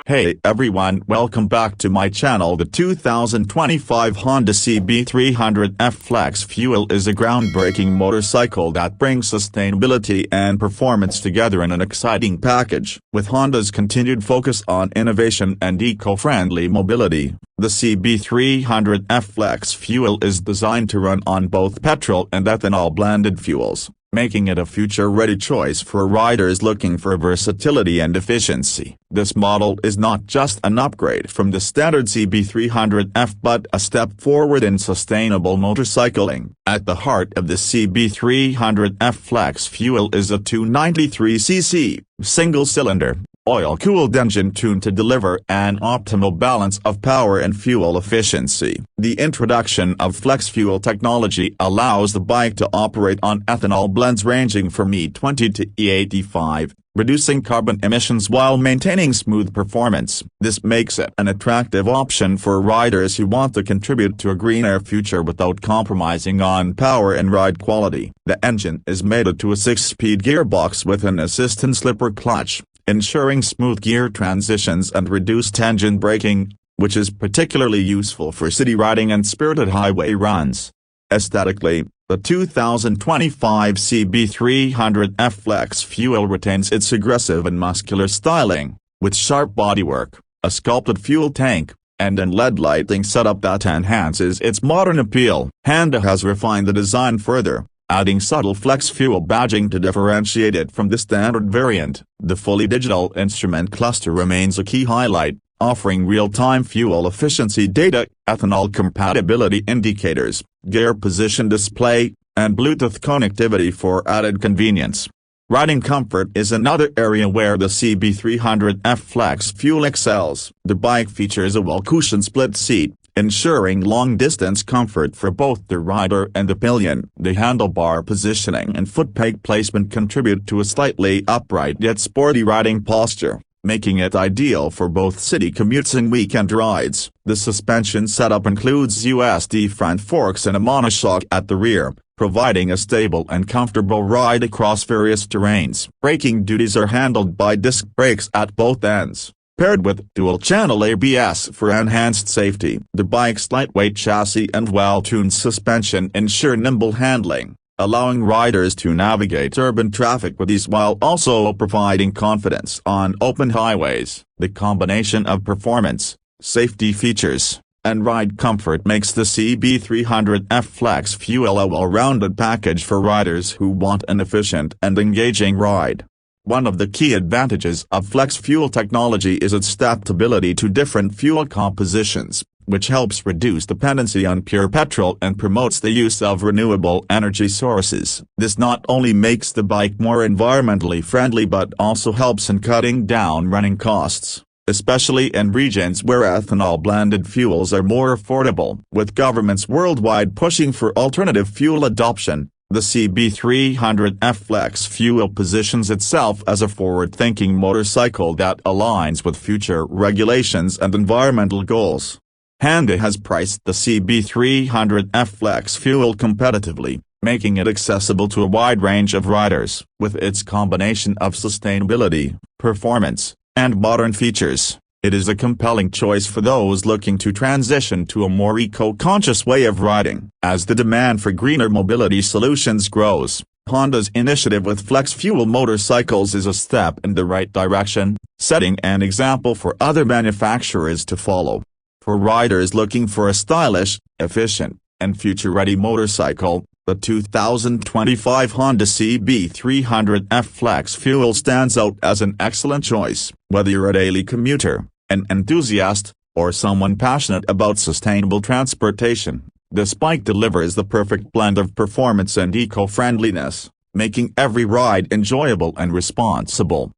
Hey everyone, welcome back to my channel. The 2025 Honda CB300F Flex Fuel is a groundbreaking motorcycle that brings sustainability and performance together in an exciting package. With Honda's continued focus on innovation and eco-friendly mobility, the CB300F Flex Fuel is designed to run on both petrol and ethanol blended fuels, making it a future-ready choice for riders looking for versatility and efficiency. This model is not just an upgrade from the standard CB300F but a step forward in sustainable motorcycling. At the heart of the CB300F Flex Fuel is a 293cc, single-cylinder, oil-cooled engine tuned to deliver an optimal balance of power and fuel efficiency. The introduction of flex fuel technology allows the bike to operate on ethanol blends ranging from E20 to E85, reducing carbon emissions while maintaining smooth performance. This makes it an attractive option for riders who want to contribute to a greener future without compromising on power and ride quality. The engine is mated to a 6-speed gearbox with an assisted slipper clutch, ensuring smooth gear transitions and reduced engine braking, which is particularly useful for city riding and spirited highway runs. Aesthetically, the 2025 CB300F Flex Fuel retains its aggressive and muscular styling, with sharp bodywork, a sculpted fuel tank, and an LED lighting setup that enhances its modern appeal. Honda has refined the design further, adding subtle flex fuel badging to differentiate it from the standard variant. The fully digital instrument cluster remains a key highlight, offering real-time fuel efficiency data, ethanol compatibility indicators, gear position display, and Bluetooth connectivity for added convenience. Riding comfort is another area where the CB300F Flex Fuel excels. The bike features a well-cushioned split seat, ensuring long-distance comfort for both the rider and the pillion. The handlebar positioning and foot peg placement contribute to a slightly upright yet sporty riding posture, making it ideal for both city commutes and weekend rides. The suspension setup includes USD front forks and a monoshock at the rear, providing a stable and comfortable ride across various terrains. Braking duties are handled by disc brakes at both ends, paired with dual-channel ABS for enhanced safety. The bike's lightweight chassis and well-tuned suspension ensure nimble handling, allowing riders to navigate urban traffic with ease while also providing confidence on open highways. The combination of performance, safety features, and ride comfort makes the CB300F Flex Fuel a well-rounded package for riders who want an efficient and engaging ride. One of the key advantages of flex fuel technology is its adaptability to different fuel compositions, which helps reduce dependency on pure petrol and promotes the use of renewable energy sources. This not only makes the bike more environmentally friendly but also helps in cutting down running costs, especially in regions where ethanol-blended fuels are more affordable. With governments worldwide pushing for alternative fuel adoption, the CB300F Flex Fuel positions itself as a forward-thinking motorcycle that aligns with future regulations and environmental goals. Honda has priced the CB300F Flex Fuel competitively, making it accessible to a wide range of riders. With its combination of sustainability, performance, and modern features, it is a compelling choice for those looking to transition to a more eco-conscious way of riding. As the demand for greener mobility solutions grows, Honda's initiative with flex fuel motorcycles is a step in the right direction, setting an example for other manufacturers to follow. For riders looking for a stylish, efficient, and future-ready motorcycle, the 2025 Honda CB300F Flex Fuel stands out as an excellent choice. Whether you're a daily commuter, an enthusiast, or someone passionate about sustainable transportation, this bike delivers the perfect blend of performance and eco-friendliness, making every ride enjoyable and responsible.